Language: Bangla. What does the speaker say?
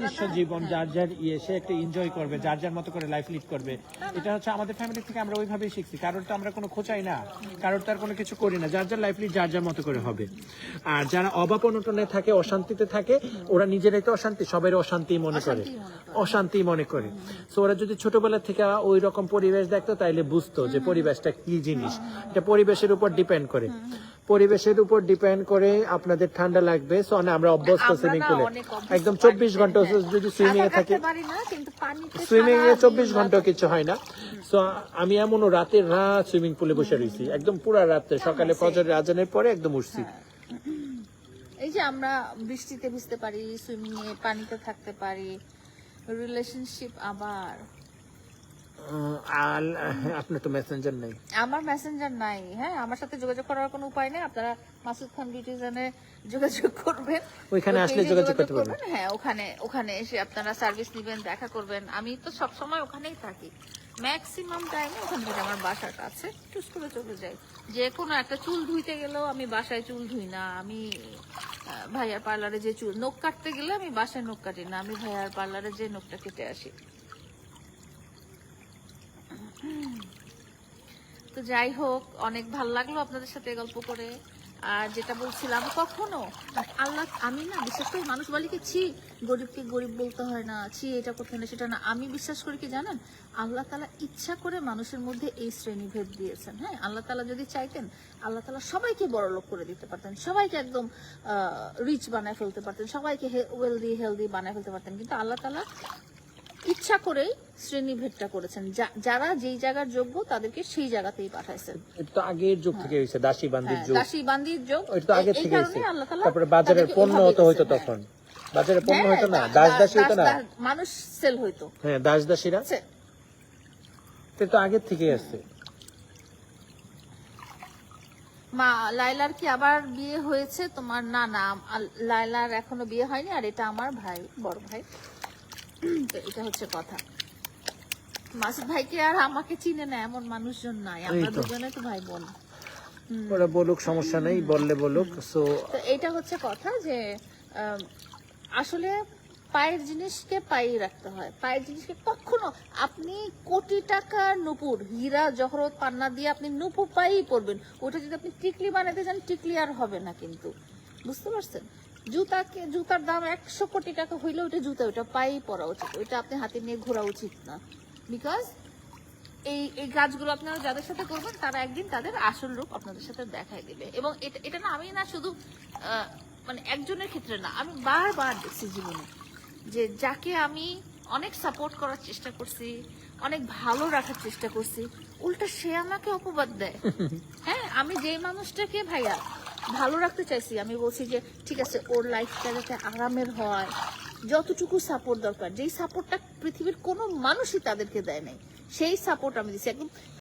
নিজস্ব জীবন, যার যার সে একটা এনজয় করবে, যার যার মতো করে লাইফ লিড করবে। এটা হচ্ছে আমাদের ফ্যামিলি থেকে আমরা ওইভাবেই শিখছি। কারোর তো আমরা কোনো খোঁচাই না, কারোর তো আর কোনো কিছু করি না, যার যার লাইফ লিড যার যার মতো করে হবে। আর যারা অভাব অনটনে থাকে, অশান্তিতে থাকে, ওরা নিজেরাই তো অশান্তি, সবাই অশান্তি মনে করে, অশান্তি মনে করে। তো ওরা যদি ছোটবেলা থেকে ওই রকম পরিবেশ দেখতো তাইলে বুঝতো যে পরিবেশটা কি জিনিস। এটা পরিবেশের উপর ডিপেন্ড করে, পরিবেশের উপর ডিপেন্ড করে আপনাদের ঠান্ডা লাগবে। সো আমরা অভ্যস্ত সুইমিং পুলে একদম 24 ঘন্টা যদি সুইমিং এ থাকে, সুইমিং এ 24 ঘন্টা কিছু হয় না। সো আমি এমনও রাতের রাত সুইমিং পুলে বসে রয়েছি, একদম পুরা রাতে, সকালে ফজরের আজানের পরে একদম উঠছি। এই যে আমরা বৃষ্টিতে ভিজতে পারি, সুইমিং এ পানিতে থাকতে পারি, রিলেশনশিপ। আবার আপনার তো মেসেঞ্জার নাই। আমার মেসেঞ্জার নাই। হ্যাঁ, আমার সাথে যোগাযোগ করার কোনো উপায় নেই। আপনারা মাসুদ খান বিউটিজনে যোগাযোগ করবেন, ওইখানে আসলে যোগাযোগ করতে পারবেন। হ্যাঁ, ওখানে এসে আপনারা সার্ভিস নেবেন, দেখা করবেন। আমি তো সব সময় ওখানেই থাকি, ম্যাক্সিমাম টাইমে ওখান থেকে আমার বাসার কাছে চুজ করে চলে যাই। যে কোনো একটা চুল ধুইতে গেলেও আমি বাসায় চুল ধুই না। আমি ভাইয়ার পার্লারে যে চুল, নখ কাটতে গেলে আমি বাসায় নখ কাটি না, আমি ভাইয়ার পার্লারে যে নখটা কেটে আসি। তো যাই হোক, অনেক ভালো লাগলো আপনাদের সাথে গল্প করে। আর যেটা বলছিলাম, কখনো আল্লাহ, আমি না বিশেষ করে মানুষ বলে কি ছি গরিবকে গরিব বলতে হয় না, ছি এটা কোথায় না সেটা না। আমি বিশ্বাস করি কি জানেন, আল্লাহ তাআলা ইচ্ছা করে মানুষের মধ্যে এই শ্রেণীভেদ দিয়েছেন। হ্যাঁ, আল্লাহ তাআলা যদি চাইতেন, আল্লাহ তাআলা সবাইকে বড়লোক করে দিতে পারতেন, সবাইকে একদম রিচ বানায় ফেলতে পারতেন, সবাইকে ওয়েলদি হেলদি বানায় ফেলতে পারতেন। কিন্তু আল্লাহ তাআলা ইচ্ছা করেই শ্রেণীভেদটা করেছেন। যারা যেই জায়গার যোগ্য তাদেরকে সেই জায়গাতেই পাঠাইছেন। এটা তো আগের যুগ থেকে হইছে, দাসী বান্দির যুগ, দাসী বান্দির যুগ। এটা তো আগে এই থেকে কারণে হইছে। আল্লাহ তাআলা তারপরে বাজারের পণ্য হতো তখন, বাজারে পণ্য হতো না, দাস দাসী হতো না, মানুষ সেল হইতো। হ্যাঁ, দাস দাসীরা এটা তো আগের থেকে আছে। মা লাইলার কি আবার বিয়ে হয়েছে তোমার? না না, লাইলার এখনো বিয়ে হয়নি। আর এটা আমার ভাই, বড় ভাই। তো এটা হচ্ছে কথা। মাসুদ ভাইকে আর আমাকে চিনে না এমন মানুষজন নাই, আমরা দুজনে তো ভাই বোন। ওরা বলুক, সমস্যা নেই, বললে বলুক। সো তো এইটা হচ্ছে কথা যে আসলে পায়ের জিনিসকে পায়েই রাখতে হয়। পায়ের জিনিসকে কখনো আপনি কোটি টাকার নূপুর, হীরা জহরত পান্না দিয়ে আপনি নূপুর পায়েই পরবেন, ওটা যদি আপনি টিকলি বানাতে যান, টিকলি আর হবে না। কিন্তু বুঝতে পারছেন, জুতার দাম 100 কোটি টাকা হইলে ওটা জুতা, ওটা পায়েই পরা উচিত, ওইটা আপনি হাতে নিয়ে ঘোরা উচিত না। বিকজ এই কাজগুলো আপনারা যাদের সাথে করবেন, তারা একদিন তাদের আসল রূপ আপনাদের সাথে দেখাই দিবে। এবং এটা না, আমি না শুধু মানে একজনের ক্ষেত্রে না, আমি বারবার দেখছি জীবনে যে যাকে আমি অনেক সাপোর্ট করার চেষ্টা করছি, অনেক ভালো রাখার চেষ্টা করছি, উল্টা সে আমাকে অপবাদ দেয়। হ্যাঁ, আমি যেই মানুষটাকে ভাইয়া ভালো রাখতে চাইছি, আমি বলছি যে ঠিক আছে, ওর লাইফটা যাতে আরামের হয়, যতটুকু সাপোর্ট দরকার, যেই সাপোর্টটা পৃথিবীর কোনো মানুষই তাদেরকে দেয় নাই, সেই সাপোর্ট আমি দিচ্ছি। একদম